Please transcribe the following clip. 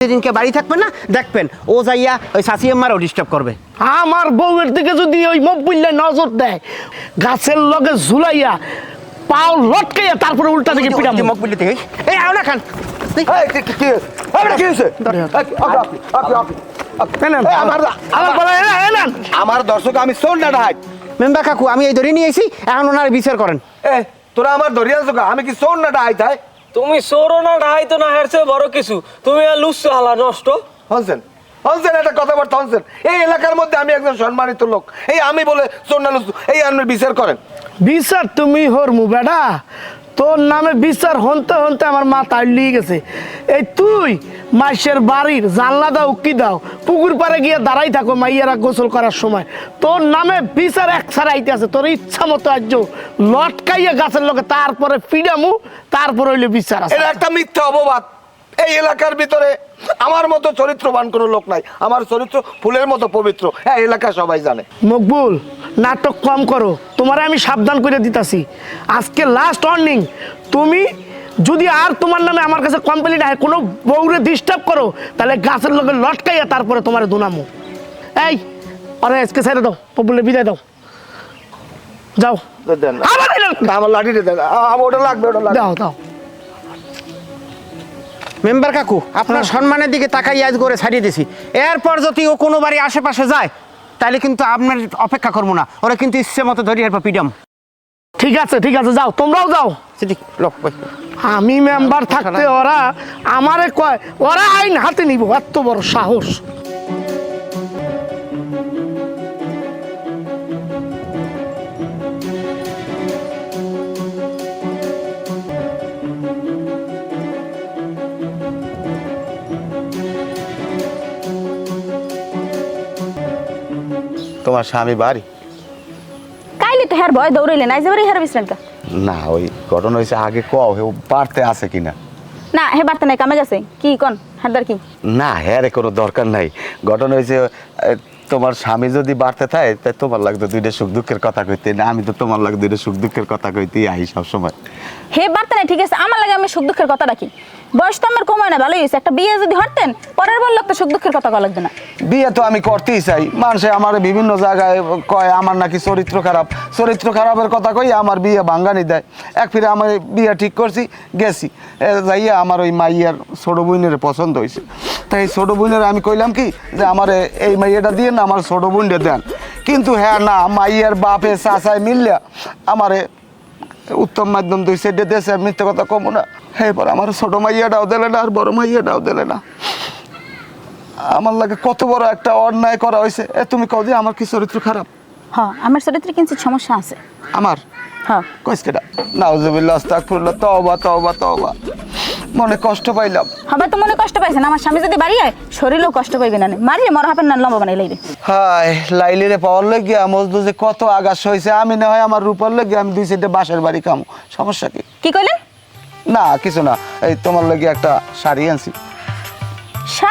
সেদিনকে বাড়ি থাকবেন না, দেখবেন ও যাইয়া ওই শাশি আম্মারও ডিস্টার্ব করবে। আমার বউয়ের দিকে যদি ওই মকবুল্লা নজর দেয়, গাছের লগে ঝুলাইয়া পাও লটকাইয়া তারপরে উল্টা দিকে পিটাম। মকবুল্লি থেকে এই আও না খান। আমার দর্শক আমি শোন না ঢাক মেম্বার কাকু, আমি এই ধরে নিয়ে এসি, এখন ওনার বিচার করেন। তোরা আমার ধরিয়া আছো আমি কি শোন না ঢাই তাই তুমি চোরো না ঢাইতো না হেরছে বড় কিছু, তুমি আর লুচ্ছ হালা নষ্ট। হনসেন হনসেন একটা কথাবার্তা হনসেন। এই এলাকার মধ্যে আমি একজন সম্মানিত লোক, এই আমি বলে চোর না লুচ্ছু, এই আপনি বিচার করেন। বিচার তুমি হরমু বেডা, তোর নামে বিচার হনতে হনতে আমার মাথা লিয়ে গেছে। এই তুই মাইশের বাড়ির জানলা দাও কি দাও, পুকুর পাড়ে গিয়ে দাঁড়াই থাকো মাইয়ারা গোসল করার সময়, তোর নামে বিচার এক ছাড়াইতে আছে। তোর ইচ্ছা মতো আজ লটকাইয়া গাছের লোকে তারপরে ফিডামু, তারপরে হইলে বিচার আছে। এটা একটা মিথ্যা অপবাদ। এই এলাকার ভিতরে আমার মতো চরিত্রবান কোনো লোক নাই। আমার চরিত্র ফুলের মতো পবিত্র, হ্যাঁ এলাকা সবাই জানে। মকবুল, নাটক কম করো, তোমারে আমি সাবধান করে দিতাছি। আজকে লাস্ট ওয়ার্নিং, তুমি যদি আর তোমার নামে আমার কাছে কমপ্লেইন হয়, কোনো বউরে ডিস্টার্ব করো, তাহলে গাছের লোকে লটকাইয়া তারপরে তোমারে দুনামো। এই আরে আজকে ছেড়ে দাও, বলে বিদায় দাও, যাও। দেন না। আমার লাঠিটা দেন, আমার ওটা লাগবে, ওটা লাগবে। দাও দাও। মেম্বার কাকু, আপনার সম্মানের দিকে তাকাই আজ করে ছাড়িয়ে দিছি। এরপর যদি ও কোনো বাড়ি আশেপাশে যায়, তাহলে কিন্তু আপনার অপেক্ষা করবো না, ওরা কিন্তু ইচ্ছে মতো ধরি এরপর পিডাম। ঠিক আছে ঠিক আছে, যাও, তোমরাও যাও। আমি মেম্বার থাকতে ওরা আমারে কয়, ওরা আইন হাতে নিব, এত বড় সাহস। তোমার স্বামী বাড়ি কাইলে তো হের ভয় দৌড়াইলে না, যাবারই হের বিশ্রামটা না, ওই ঘটনা হয়েছে আগে কও হে বাড়তে আছে কিনা। না হে বার্তা নাই, কামে গেছে। কি কন হারদার কি? না হ্যাঁ রে, কোনো দরকার নাই। ঘটনা হয়েছে তোমার স্বামী যদি বাড়তে থাকে, তাই তোমার লাগতো দুইটা সুখ দুঃখের কথা কইতে, না আমি তো তোমার লাগতো দুইটা সুখ দুঃখের কথা কইতেই আহি সবসময়। হে বার্তা নাই, ঠিক আছে, আমার লাগে আমি সুখ দুঃখের কথা রাখি। বয়স তো আমার কমায় না, ভালোই হয়েছে। একটা বিয়ে যদি হতেন, পরের বার লোক তো সুখ দুঃখের কথা কওয়া লাগবে না। বিয়ে তো আমি করতেই চাই, মানুষে আমার বিভিন্ন জায়গায় কয় আমার নাকি চরিত্র খারাপ, চরিত্র খারাপের কথা কই আমার বিয়ে ভাঙ্গানি দেয়। এক ফিরে আমার বিয়ে ঠিক করছি, গেছি যাইয়া আমার ওই মাইয়ার ছোট বোনের পছন্দ হয়েছে। তাই ছোট বোনের আমি কইলাম কি যে আমার এই মাইয়াটা দিয়ে না আমার ছোট বোনটা দেন, কিন্তু হ্যাঁ না, মাইয়ার বাপে চাচায় মিললে আমারে উত্তম মাধ্যম দুই সাইডে দেশে, মিথ্যে কথা কম না। এবার আমার ছোট মাইয়াটাও দিলে না, আর বড় মাইয়াটাও দিলে না। আমার লাগে কত বড় একটা অন্যায় করা হয়েছে। তুমি কও যে আমার কি চরিত্র খারাপ? হ্যাঁ, আমার চরিত্রে কিঞ্চিত সমস্যা আছে। আমার হ্যাঁ, কইস কেডা? নাউজুবিল্লাহ, আস্তাগফিরুল্লাহ, তওবা তওবা তওবা। মনে কষ্ট পাইলাম। হবে তো মনে কষ্ট পাইছেন, আমার স্বামী যদি বাড়ি হয় শরীরেও কষ্ট পাইবে না, মারিয়ে মরা হাপেন না, লম্বা বানাই লাইবে। হায় লাইলিরে পাওয়ার লাগিয়া মজদু যে কত আগাছ হয়েছে। আমি না হয় আমার রূপার লাগিয়া আমি দুই সাইডে বাসের বাড়ি খামো, সমস্যা কি? কি কইলেন? না কিছু না, এই তোমার লাগিয়া একটা শাড়ি আনছি।